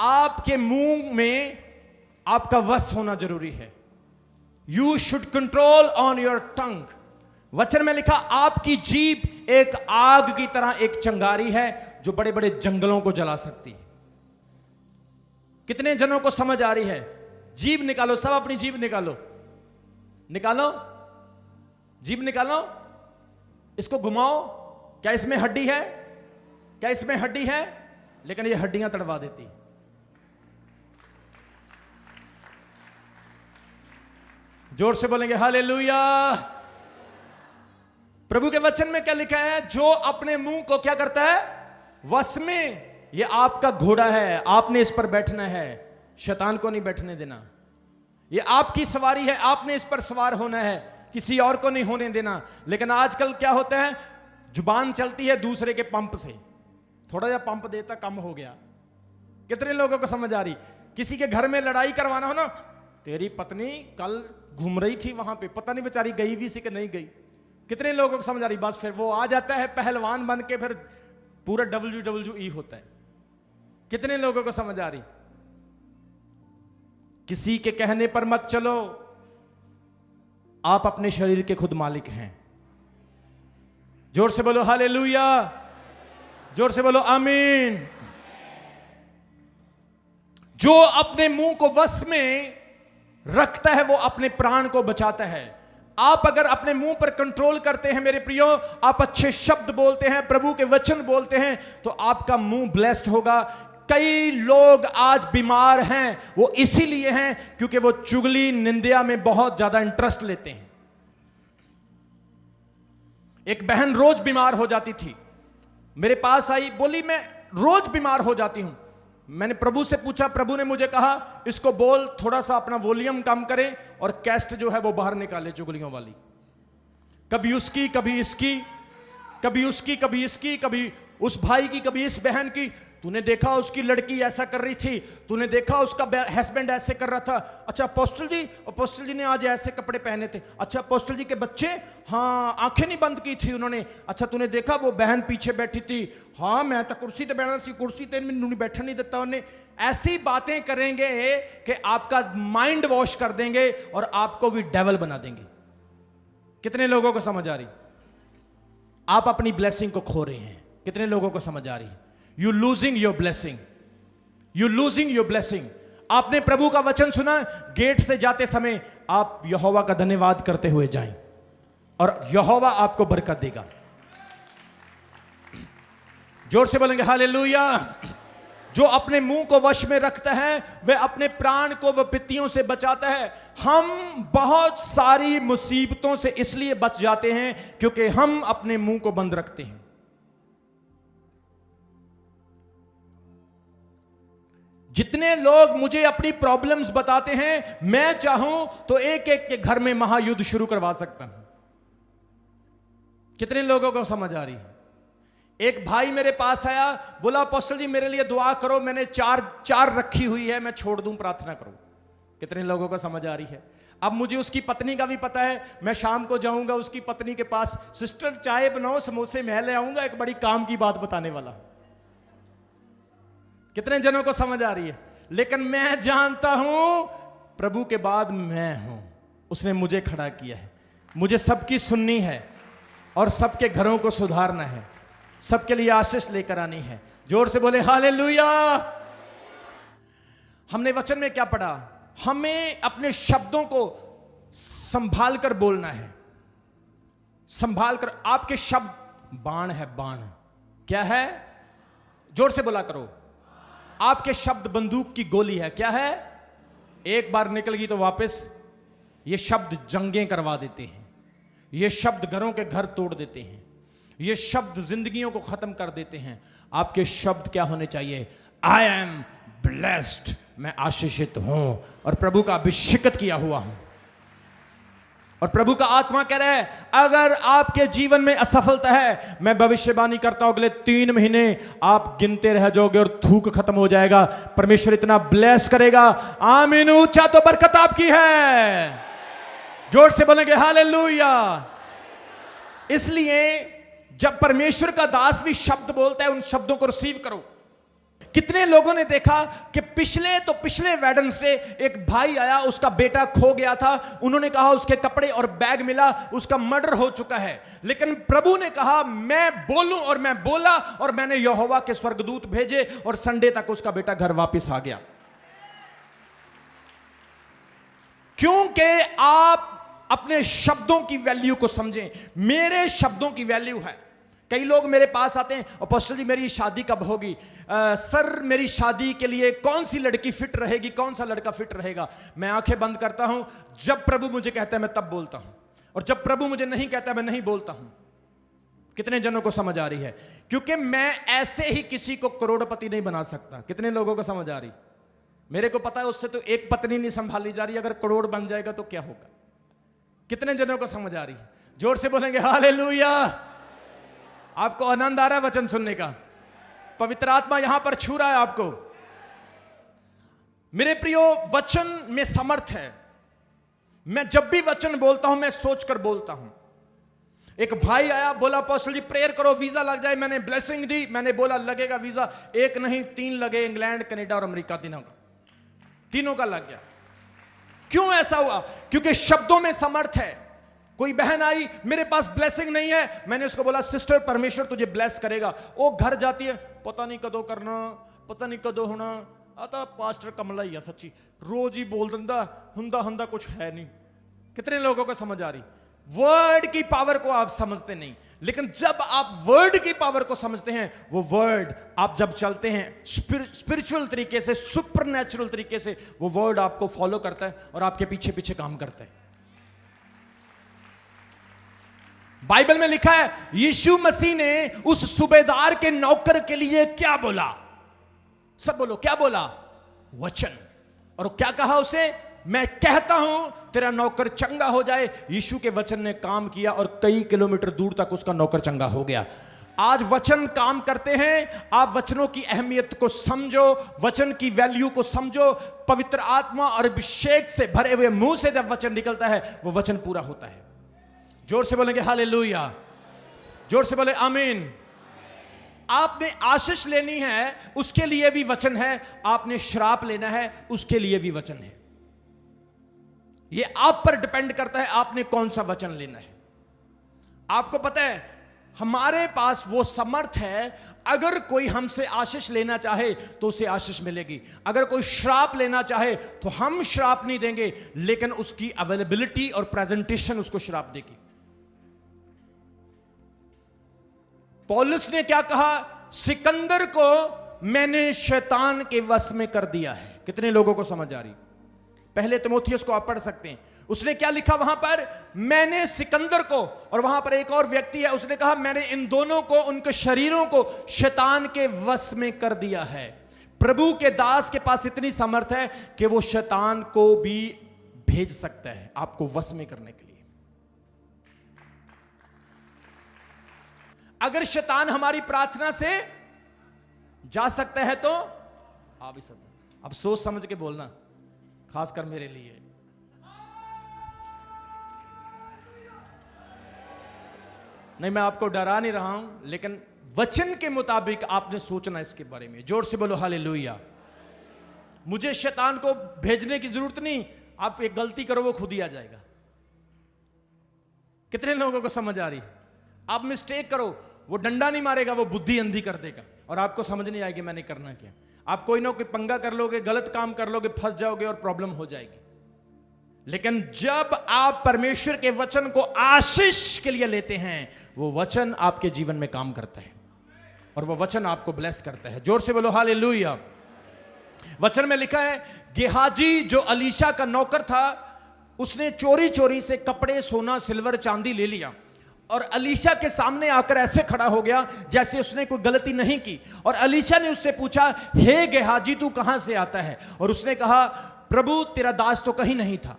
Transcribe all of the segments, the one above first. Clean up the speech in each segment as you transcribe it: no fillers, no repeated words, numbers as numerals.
आपके मुंह में आपका वश होना जरूरी है। You should control on your tongue. वचन में लिखा आपकी जीभ एक आग की तरह एक चिंगारी है जो बड़े बड़े जंगलों को जला सकती है। कितने जनों को समझ आ रही है? जीभ निकालो, सब अपनी जीभ निकालो, निकालो जीभ निकालो, इसको घुमाओ। क्या इसमें हड्डी है? क्या इसमें हड्डी है? लेकिन ये हड्डियां तड़वा देती। जोर से बोलेंगे हालेलुया। प्रभु के वचन में क्या लिखा है? जो अपने मुंह को क्या करता है? वश में। ये आपका घोड़ा है, आपने इस पर बैठना है, शैतान को नहीं बैठने देना। ये आपकी सवारी है, आपने इस पर सवार होना है, किसी और को नहीं होने देना। लेकिन आजकल क्या होता है? जुबान चलती है दूसरे के पंप से। थोड़ा जा पंप देता कम हो गया। कितने लोगों को समझ आ रही? किसी के घर में लड़ाई करवाना हो ना, तेरी पत्नी कल घूम रही थी वहां पे, पता नहीं बेचारी गई भी सी कि नहीं गई। कितने लोगों को समझ आ रही? बस फिर वो आ जाता है पहलवान बन के, फिर पूरा WWE होता है। कितने लोगों को समझ आ रही? किसी के कहने पर मत चलो, आप अपने शरीर के खुद मालिक हैं। जोर से बोलो हालेलुया, जोर से बोलो आमीन। जो अपने मुंह को वश में रखता है वो अपने प्राण को बचाता है। आप अगर अपने मुंह पर कंट्रोल करते हैं मेरे प्रियो, आप अच्छे शब्द बोलते हैं, प्रभु के वचन बोलते हैं, तो आपका मुंह ब्लेस्ड होगा। कई लोग आज बीमार हैं, वो इसीलिए हैं क्योंकि वो चुगली निंदा में बहुत ज्यादा इंटरेस्ट लेते हैं। एक बहन रोज बीमार हो जाती थी, मेरे पास आई, बोली मैं रोज बीमार हो जाती हूं। मैंने प्रभु से पूछा, प्रभु ने मुझे कहा इसको बोल थोड़ा सा अपना वॉल्यूम कम करे और कैस्ट जो है वो बाहर निकाले चुगलियों वाली। कभी उसकी, कभी इसकी, कभी उसकी, कभी इसकी, कभी उस भाई की, कभी इस बहन की। तूने देखा उसकी लड़की ऐसा कर रही थी, तूने देखा उसका हस्बैंड ऐसे कर रहा था। अच्छा अपोस्टल जी ने आज ऐसे कपड़े पहने थे। अच्छा अपोस्टल जी के बच्चे, हाँ आंखें नहीं बंद की थी उन्होंने। अच्छा तूने देखा वो बहन पीछे बैठी थी, हाँ मैं तो कुर्सी पे बैठा सी, कुर्सी पे नहीं बैठा नहीं देता उन्हें। ऐसी बातें करेंगे कि आपका माइंड वॉश कर देंगे और आपको भी डेविल बना देंगे। कितने लोगों को समझ आ रही? आप अपनी ब्लेसिंग को खो रहे हैं। कितने लोगों को समझ आ रही? You losing your blessing, you losing your blessing. आपने प्रभु का वचन सुना, गेट से जाते समय आप यहोवा का धन्यवाद करते हुए जाएं और यहोवा आपको बरकत देगा। जोर से बोलेंगे हालेलुया। जो अपने मुंह को वश में रखता है वह अपने प्राण को विपत्तियों से बचाता है। हम बहुत सारी मुसीबतों से इसलिए बच जाते हैं क्योंकि हम अपने मुंह को बंद रखते हैं। जितने लोग मुझे अपनी प्रॉब्लम्स बताते हैं, मैं चाहूं तो एक एक के घर में महायुद्ध शुरू करवा सकता हूं। कितने लोगों को समझ आ रही है? एक भाई मेरे पास आया, बोला अपोस्टल जी मेरे लिए दुआ करो, मैंने चार रखी हुई है, मैं छोड़ दूं, प्रार्थना करो। कितने लोगों को समझ आ रही है? अब मुझे उसकी पत्नी का भी पता है, मैं शाम को जाऊंगा उसकी पत्नी के पास, सिस्टर चाय बनाओ, समोसे मैं ले आऊंगा, एक बड़ी काम की बात बताने वाला। कितने जनों को समझ आ रही है? लेकिन मैं जानता हूं प्रभु के बाद मैं हूं, उसने मुझे खड़ा किया है, मुझे सबकी सुननी है और सबके घरों को सुधारना है, सबके लिए आशीष लेकर आनी है। जोर से बोले हालेलुया। हमने वचन में क्या पढ़ा? हमें अपने शब्दों को संभाल कर बोलना है, संभाल कर। आपके शब्द बाण है, बाण क्या है? जोर से बोला करो। आपके शब्द बंदूक की गोली है। क्या है? एक बार निकल गई तो वापस। ये शब्द जंगें करवा देते हैं, ये शब्द घरों के घर तोड़ देते हैं, ये शब्द जिंदगियों को खत्म कर देते हैं। आपके शब्द क्या होने चाहिए? आई एम ब्लेस्ड, मैं आशीषित हूं और प्रभु का अभिषेक किया हुआ हूं। और प्रभु का आत्मा कह रहा है अगर आपके जीवन में असफलता है, मैं भविष्यवाणी करता हूं अगले 3 महीने आप गिनते रह जाओगे और थूक खत्म हो जाएगा। परमेश्वर इतना ब्लेस करेगा। आमीन। ऊंचा तो बरकत आपकी है। जोर से बोलेंगे हालेलुया। इसलिए जब परमेश्वर का दास भी शब्द बोलता है, उन शब्दों को रिसीव करो। कितने लोगों ने देखा कि पिछले वेडनेसडे एक भाई आया, उसका बेटा खो गया था, उन्होंने कहा उसके कपड़े और बैग मिला, उसका मर्डर हो चुका है, लेकिन प्रभु ने कहा मैं बोलूं, और मैं बोला, और मैंने यहोवा के स्वर्गदूत भेजे, और संडे तक उसका बेटा घर वापस आ गया। क्योंकि आप अपने शब्दों की वैल्यू को समझें। मेरे शब्दों की वैल्यू है। कई लोग मेरे पास आते हैं, अपोस्टल जी मेरी शादी कब होगी, सर मेरी शादी के लिए कौन सी लड़की फिट रहेगी, कौन सा लड़का फिट रहेगा। मैं आंखें बंद करता हूं, जब प्रभु मुझे कहता है मैं तब बोलता हूं, और जब प्रभु मुझे नहीं कहता मैं नहीं बोलता हूं। कितने जनों को समझ आ रही है? क्योंकि मैं ऐसे ही किसी को करोड़पति नहीं बना सकता। कितने लोगों को समझ आ रही? मेरे को पता है उससे तो एक पत्नी नहीं संभाली जा रही, अगर करोड़ बन जाएगा तो क्या होगा। कितने जनों को समझ आ रही है? जोर से बोलेंगे हालेलुया। आपको आनंद आ रहा है वचन सुनने का? पवित्र आत्मा यहां पर छू रहा है आपको। मेरे प्रियो, वचन में समर्थ है। मैं जब भी वचन बोलता हूं मैं सोचकर बोलता हूं। एक भाई आया, बोला अपोस्टल जी प्रेयर करो वीजा लग जाए। मैंने ब्लेसिंग दी, मैंने बोला लगेगा वीजा, एक नहीं 3 लगे, इंग्लैंड, कनाडा और अमेरिका, तीनों का लग गया। क्यों ऐसा हुआ? क्योंकि शब्दों में समर्थ है। कोई बहन आई, मेरे पास ब्लेसिंग नहीं है, मैंने उसको बोला सिस्टर परमेश्वर तुझे ब्लेस करेगा। वो घर जाती है, पता नहीं कदों करना, पता नहीं कदों होना, आता पास्टर कमला ही है सच्ची, रोज ही बोल दिंदा, हुंदा कुछ है नहीं। कितने लोगों को समझ आ रही? वर्ड की पावर को आप समझते नहीं, लेकिन जब आप वर्ड की पावर को समझते हैं, वो वर्ड आप जब चलते हैं स्पिरिचुअल तरीके से, सुपरनैचुरल तरीके से, वो वर्ड आपको फॉलो करता है और आपके पीछे पीछे काम करता है। बाइबल में लिखा है यीशु मसीह ने उस सूबेदार के नौकर के लिए क्या बोला? सब बोलो, क्या बोला? वचन। और क्या कहा उसे? मैं कहता हूं तेरा नौकर चंगा हो जाए। यीशु के वचन ने काम किया और कई किलोमीटर दूर तक उसका नौकर चंगा हो गया। आज वचन काम करते हैं। आप वचनों की अहमियत को समझो, वचन की वैल्यू को समझो। पवित्र आत्मा और अभिषेक से भरे हुए मुंह से जब वचन निकलता है, वो वचन पूरा होता है। जोर से बोलेंगे हालेलुया, जोर से बोले आमीन। आपने आशीष लेनी है, उसके लिए भी वचन है। आपने श्राप लेना है, उसके लिए भी वचन है। यह आप पर डिपेंड करता है आपने कौन सा वचन लेना है। आपको पता है हमारे पास वो समर्थ है, अगर कोई हमसे आशीष लेना चाहे तो उसे आशीष मिलेगी। अगर कोई श्राप लेना चाहे तो हम श्राप नहीं देंगे, लेकिन उसकी अवेलेबिलिटी और प्रेजेंटेशन उसको श्राप देगी। पौलुस ने क्या कहा? सिकंदर को मैंने शैतान के वश में कर दिया है। कितने लोगों को समझ आ रही? पहले तिमोथियस को आप पढ़ सकते हैं, उसने क्या लिखा वहां पर? मैंने सिकंदर को, और वहां पर एक और व्यक्ति है, उसने कहा मैंने इन दोनों को, उनके शरीरों को शैतान के वश में कर दिया है। प्रभु के दास के पास इतनी समर्थ है कि वो शैतान को भी भेज सकता है आपको वश में करने के लिए। अगर शैतान हमारी प्रार्थना से जा सकता है तो आ भी सकता है। अब सोच समझ के बोलना, खासकर मेरे लिए। नहीं, मैं आपको डरा नहीं रहा हूं, लेकिन वचन के मुताबिक आपने सोचना इसके बारे में। जोर से बोलो हालेलुया। मुझे शैतान को भेजने की जरूरत नहीं, आप एक गलती करो वो खुद ही आ जाएगा। कितने लोगों को समझ आ रही? आप मिस्टेक करो, वो डंडा नहीं मारेगा, वो बुद्धि अंधी कर देगा और आपको समझ नहीं आएगी मैंने करना क्या। आप कोई ना कोई पंगा कर लोगे, गलत काम कर लोगे, फंस जाओगे और प्रॉब्लम हो जाएगी। लेकिन जब आप परमेश्वर के वचन को आशीष के लिए लेते हैं, वो वचन आपके जीवन में काम करता है और वो वचन आपको ब्लेस करता है। जोर से बोलो हालेलुया। वचन में लिखा है गेहाजी जो अलीशा का नौकर था, उसने चोरी चोरी से कपड़े, सोना, सिल्वर, चांदी ले लिया और अलीशा के सामने आकर ऐसे खड़ा हो गया जैसे उसने कोई गलती नहीं की। और अलीशा ने उससे पूछा, हे गेहाजी तू कहां से आता है? और उसने कहा, प्रभु तेरा दास तो कहीं नहीं था,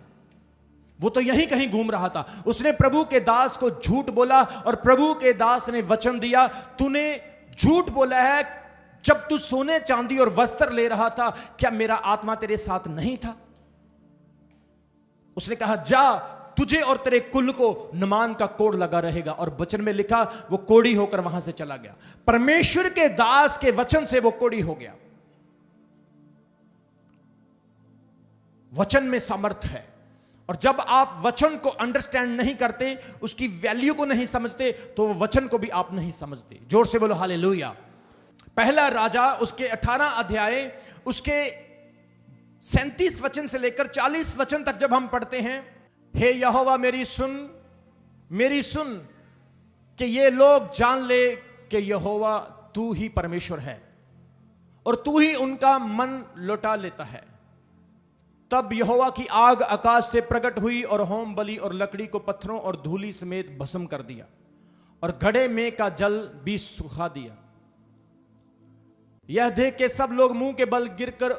वो तो यहीं कहीं घूम रहा था। उसने प्रभु के दास को झूठ बोला और प्रभु के दास ने वचन दिया, तूने झूठ बोला है। जब तू सोने, चांदी और वस्त्र ले रहा था, क्या मेरा आत्मा तेरे साथ नहीं था? उसने कहा, जा, तुझे और तेरे कुल को नमान का कोड़ लगा रहेगा। और वचन में लिखा वो कोड़ी होकर वहां से चला गया। परमेश्वर के दास के वचन से वो कोड़ी हो गया। वचन में सामर्थ है। और जब आप वचन को अंडरस्टैंड नहीं करते, उसकी वैल्यू को नहीं समझते, तो वो वचन को भी आप नहीं समझते। जोर से बोलो हालेलुया। पहला राजा उसके 18 अध्याय उसके 37 वचन से लेकर 40 वचन तक जब हम पढ़ते हैं, हे यहोवा मेरी सुन कि ये लोग जान ले कि यहोवा तू ही परमेश्वर है और तू ही उनका मन लौटा लेता है। तब यहोवा की आग आकाश से प्रकट हुई और होम बलि और लकड़ी को पत्थरों और धूलि समेत भस्म कर दिया और घड़े में का जल भी सुखा दिया। यह देख के सब लोग मुंह के बल गिरकर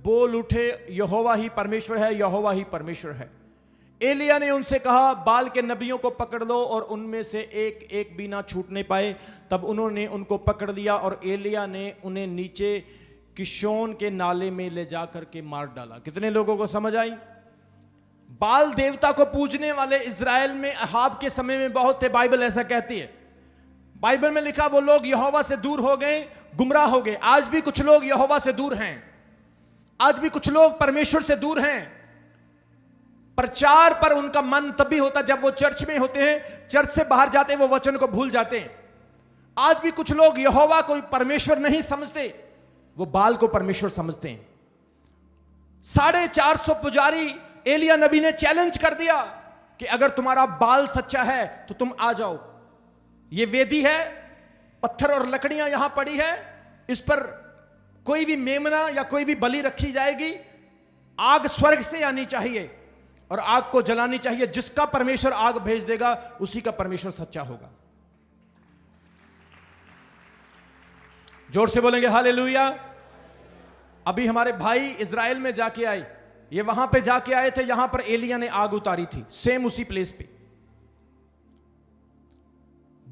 बोल उठे, यहोवा ही परमेश्वर है, यहोवा ही परमेश्वर है। एलिया ने उनसे कहा, बाल के नबियों को पकड़ लो और उनमें से एक एक भी ना छूटने पाए। तब उन्होंने उनको पकड़ लिया और एलिया ने उन्हें नीचे किशोन के नाले में ले जाकर के मार डाला। कितने लोगों को समझ आई? बाल देवता को पूजने वाले इज़राइल में अहाब के समय में बहुत थे। बाइबल ऐसा कहती है। बाइबल में लिखा वो लोग यहोवा से दूर हो गए, गुमराह हो गए। आज भी कुछ लोग यहोवा से दूर हैं, आज भी कुछ लोग परमेश्वर से दूर हैं। प्रचार पर उनका मन तभी होता जब वो चर्च में होते हैं, चर्च से बाहर जाते हैं वो वचन को भूल जाते हैं। आज भी कुछ लोग यहोवा को परमेश्वर नहीं समझते, वो बाल को परमेश्वर समझते हैं। 450 पुजारी एलिया नबी ने चैलेंज कर दिया कि अगर तुम्हारा बाल सच्चा है तो तुम आ जाओ। ये वेदी है, पत्थर और लकड़ियां यहां पड़ी है, इस पर कोई भी मेमना या कोई भी बलि रखी जाएगी। आग स्वर्ग से आनी चाहिए और आग को जलानी चाहिए। जिसका परमेश्वर आग भेज देगा उसी का परमेश्वर सच्चा होगा। जोर से बोलेंगे हालेलुया। अभी हमारे भाई इज़राइल में जाके आए, ये वहां पे जाके आए थे, यहां पर एलिया ने आग उतारी थी, सेम उसी प्लेस पे।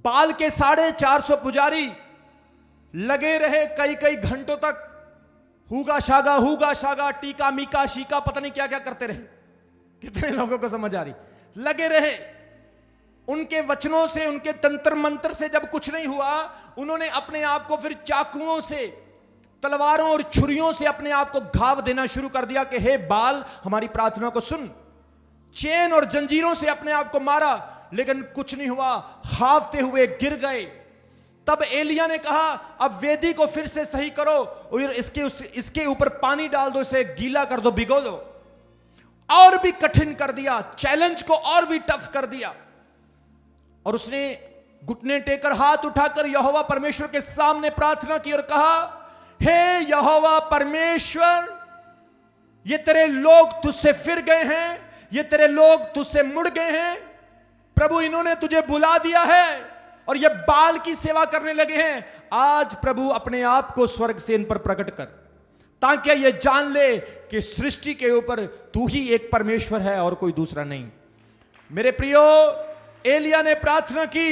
बाल के 450 पुजारी लगे रहे कई कई घंटों तक, हुगा शागा टीका मीका शीका पता नहीं क्या क्या करते रहे। कितने लोगों को समझ आ रही? लगे रहे। उनके वचनों से, उनके तंत्र मंत्र से जब कुछ नहीं हुआ, उन्होंने अपने आप को फिर चाकुओं से, तलवारों और छुरियों से अपने आप को घाव देना शुरू कर दिया कि हे बाल हमारी प्रार्थना को सुन। चेन और जंजीरों से अपने आप को मारा, लेकिन कुछ नहीं हुआ, हाफते हुए गिर गए। तब एलिया ने कहा, अब वेदी को फिर से सही करो और इसके ऊपर पानी डाल दो, इसे गीला कर दो, भिगो दो। और भी कठिन कर दिया, चैलेंज को और भी टफ कर दिया। और उसने घुटने टेकर हाथ उठाकर यहोवा परमेश्वर के सामने प्रार्थना की और कहा, हे यहोवा परमेश्वर, ये तेरे लोग तुझसे फिर गए हैं, ये तेरे लोग तुझसे मुड़ गए हैं। प्रभु इन्होंने तुझे बुला दिया है और ये बाल की सेवा करने लगे हैं। आज प्रभु अपने आप को स्वर्ग से इन पर प्रकट कर, ताकि ये जान ले कि सृष्टि के ऊपर तू ही एक परमेश्वर है और कोई दूसरा नहीं। मेरे प्रियो, एलिया ने प्रार्थना की।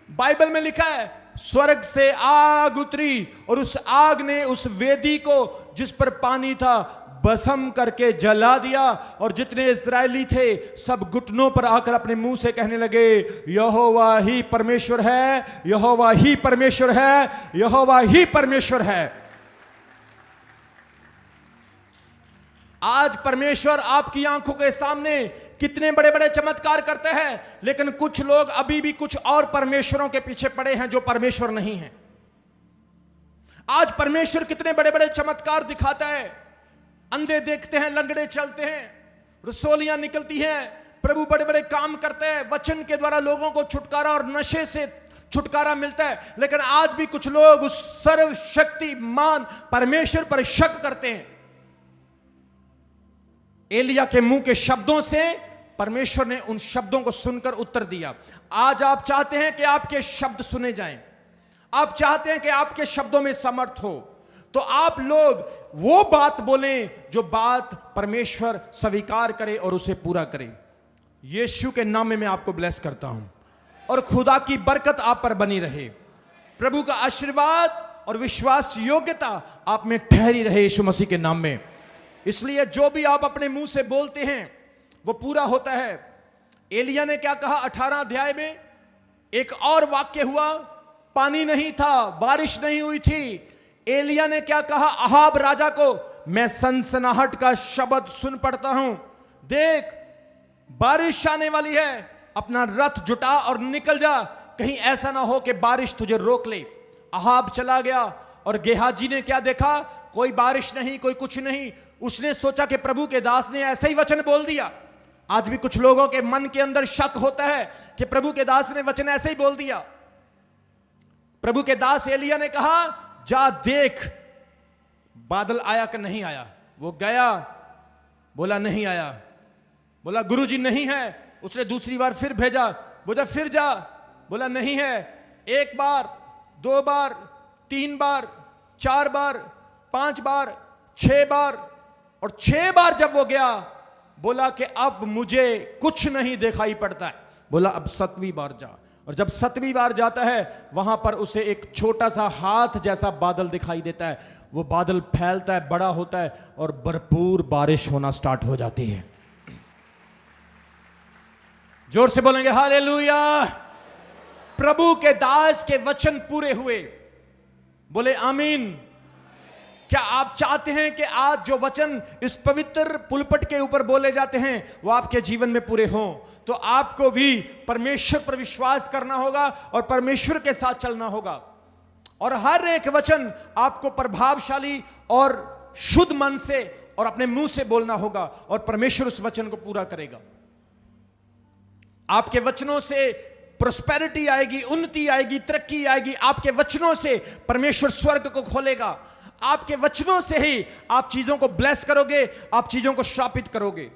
बाइबल में लिखा है स्वर्ग से आग उतरी और उस आग ने उस वेदी को जिस पर पानी था भस्म करके जला दिया। और जितने इस्राएली थे सब घुटनों पर आकर अपने मुंह से कहने लगे, यहोवा ही परमेश्वर है, यहोवा ही परमेश्वर है, यहोवा ही परमेश्वर है। आज परमेश्वर आपकी आंखों के सामने कितने बड़े बड़े चमत्कार करते हैं, लेकिन कुछ लोग अभी भी कुछ और परमेश्वरों के पीछे पड़े हैं जो परमेश्वर नहीं है। आज परमेश्वर कितने बड़े बड़े चमत्कार दिखाता है। अंधे देखते हैं, लंगड़े चलते हैं, रसोलियां निकलती हैं, प्रभु बड़े बड़े काम करते हैं, वचन के द्वारा लोगों को छुटकारा और नशे से छुटकारा मिलता है। लेकिन आज भी कुछ लोग उस सर्वशक्तिमान परमेश्वर पर शक करते हैं। एलिया के मुंह के शब्दों से परमेश्वर ने उन शब्दों को सुनकर उत्तर दिया। आज आप चाहते हैं कि आपके शब्द सुने जाएं, आप चाहते हैं कि आपके शब्दों में समर्थ हो, तो आप लोग वो बात बोलें जो बात परमेश्वर स्वीकार करे और उसे पूरा करे। यीशु के नाम में मैं आपको ब्लेस करता हूं और खुदा की बरकत आप पर बनी रहे। प्रभु का आशीर्वाद और विश्वास योग्यता आप में ठहरी रहे यीशु मसीह के नाम में। इसलिए जो भी आप अपने मुंह से बोलते हैं वो पूरा होता है। एलिया ने क्या कहा 18 अध्याय में? एक और वाक्य हुआ, पानी नहीं था, बारिश नहीं हुई थी। एलिया ने क्या कहा? अहाब राजा को मैं सनसनाहट का शब्द सुन पड़ता हूं, देख बारिश आने वाली है, अपना रथ जुटा और निकल जा, कहीं ऐसा ना हो कि बारिश तुझे रोक ले। अहाब चला गया और गेहाजी ने क्या देखा, कोई बारिश नहीं, कोई कुछ नहीं। उसने सोचा कि प्रभु के दास ने ऐसा ही वचन बोल दिया। आज भी कुछ लोगों के मन के अंदर शक होता है कि प्रभु के दास ने वचन ऐसे ही बोल दिया। प्रभु के दास एलिया ने कहा जा देख बादल आया कि नहीं आया। वो गया, बोला नहीं आया। बोला गुरुजी नहीं है। उसने दूसरी बार फिर भेजा, बोला फिर जा, बोला नहीं है। एक बार, दो बार, तीन बार, चार बार, पांच बार, 6 बार, और 6 बार जब वो गया, बोला कि अब मुझे कुछ नहीं दिखाई पड़ता है। बोला अब 7वीं बार जा। और जब 7वीं बार जाता है, वहां पर उसे एक छोटा सा हाथ जैसा बादल दिखाई देता है। वो बादल फैलता है, बड़ा होता है और भरपूर बारिश होना स्टार्ट हो जाती है। जोर से बोलेंगे हालेलुया। प्रभु के दास के वचन पूरे हुए। बोले आमीन। क्या आप चाहते हैं कि आज जो वचन इस पवित्र पुलपट के ऊपर बोले जाते हैं वो आपके जीवन में पूरे हों? तो आपको भी परमेश्वर पर विश्वास करना होगा और परमेश्वर के साथ चलना होगा, और हर एक वचन आपको प्रभावशाली और शुद्ध मन से और अपने मुंह से बोलना होगा, और परमेश्वर उस वचन को पूरा करेगा। आपके वचनों से प्रोस्पेरिटी आएगी, उन्नति आएगी, तरक्की आएगी। आपके वचनों से परमेश्वर स्वर्ग को खोलेगा। आपके वचनों से ही आप चीजों को ब्लेस करोगे, आप चीजों को श्रापित करोगे।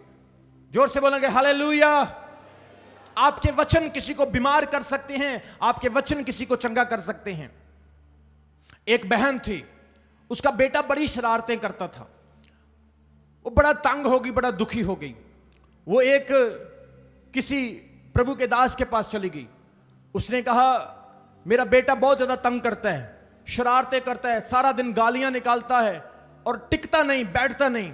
जोर से बोलेंगे हालेलुया। आपके वचन किसी को बीमार कर सकते हैं, आपके वचन किसी को चंगा कर सकते हैं। एक बहन थी, उसका बेटा बड़ी शरारतें करता था। वो बड़ा तंग हो गई, बड़ा दुखी हो गई। वो एक किसी प्रभु के दास के पास चली गई। उसने कहा मेरा बेटा बहुत ज्यादा तंग करता है, शरारतें करता है, सारा दिन गालियां निकालता है और टिकता नहीं, बैठता नहीं।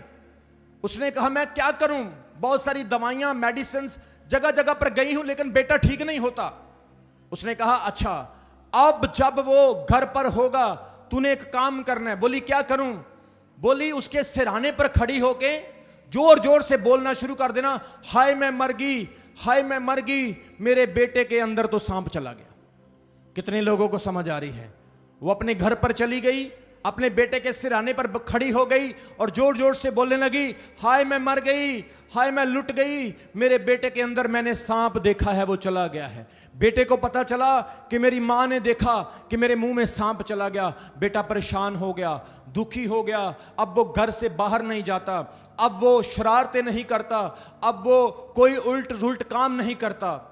उसने कहा मैं क्या करूं, बहुत सारी दवाइयां, मेडिसिन जगह जगह पर गई हूं, लेकिन बेटा ठीक नहीं होता। उसने कहा अच्छा, अब जब वो घर पर होगा तूने एक काम करना है। बोली क्या करूं? बोली उसके सिरहाने पर खड़ी होके जोर जोर से बोलना शुरू कर देना, हाय मैं मर गई, हाय मैं मर गई, मेरे बेटे के अंदर तो सांप चला गया। कितने लोगों को समझ आ रही है? वो अपने घर पर चली गई, अपने बेटे के सिरहाने पर खड़ी हो गई और जोर जोर से बोलने लगी, हाय मैं मर गई, हाय मैं लुट गई, मेरे बेटे के अंदर मैंने सांप देखा है, वो चला गया है। बेटे को पता चला कि मेरी माँ ने देखा कि मेरे मुंह में सांप चला गया। बेटा परेशान हो गया, दुखी हो गया। अब वो घर से बाहर नहीं जाता, अब वो शरारतें नहीं करता, अब वो कोई उल्ट रुल्ट काम नहीं करता।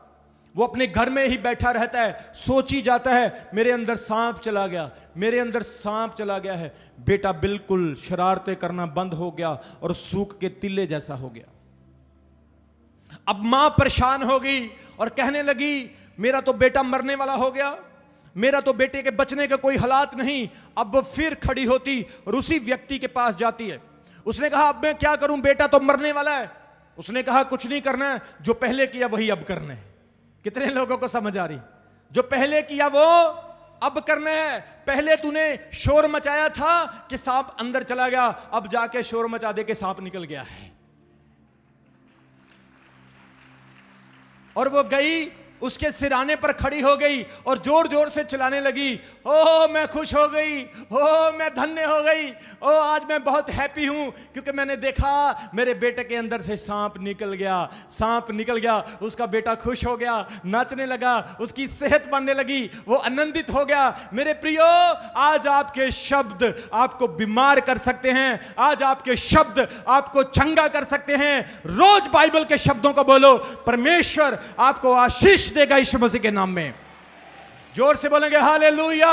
वो अपने घर में ही बैठा रहता है, सोची जाता है मेरे अंदर सांप चला गया, मेरे अंदर सांप चला गया है। बेटा बिल्कुल शरारतें करना बंद हो गया और सूख के तिल्ले जैसा हो गया। अब मां परेशान हो गई और कहने लगी मेरा तो बेटा मरने वाला हो गया, मेरा तो बेटे के बचने का कोई हालात नहीं। अब वो फिर खड़ी होती और उसी व्यक्ति के पास जाती है। उसने कहा अब मैं क्या करूं, बेटा तो मरने वाला है। उसने कहा कुछ नहीं करना है, जो पहले किया वही अब करना है। कितने लोगों को समझ आ रही? जो पहले किया वो अब करना है। पहले तूने शोर मचाया था कि सांप अंदर चला गया, अब जाके शोर मचा दे के सांप निकल गया है। और वो गई, उसके सिराने पर खड़ी हो गई और जोर जोर से चिल्लाने लगी, ओह मैं खुश हो गई, ओह मैं धन्य हो गई, ओह आज मैं बहुत हैप्पी हूं क्योंकि मैंने देखा मेरे बेटे के अंदर से सांप निकल गया, सांप निकल गया। उसका बेटा खुश हो गया, नाचने लगा, उसकी सेहत बनने लगी, वो आनंदित हो गया। मेरे प्रियो, आज आपके शब्द आपको बीमार कर सकते हैं, आज आपके शब्द आपको चंगा कर सकते हैं। रोज बाइबल के शब्दों को बोलो, परमेश्वर आपको आशीष देगा यीशु मसीह के नाम में। जोर से बोलेंगे हालेलुया।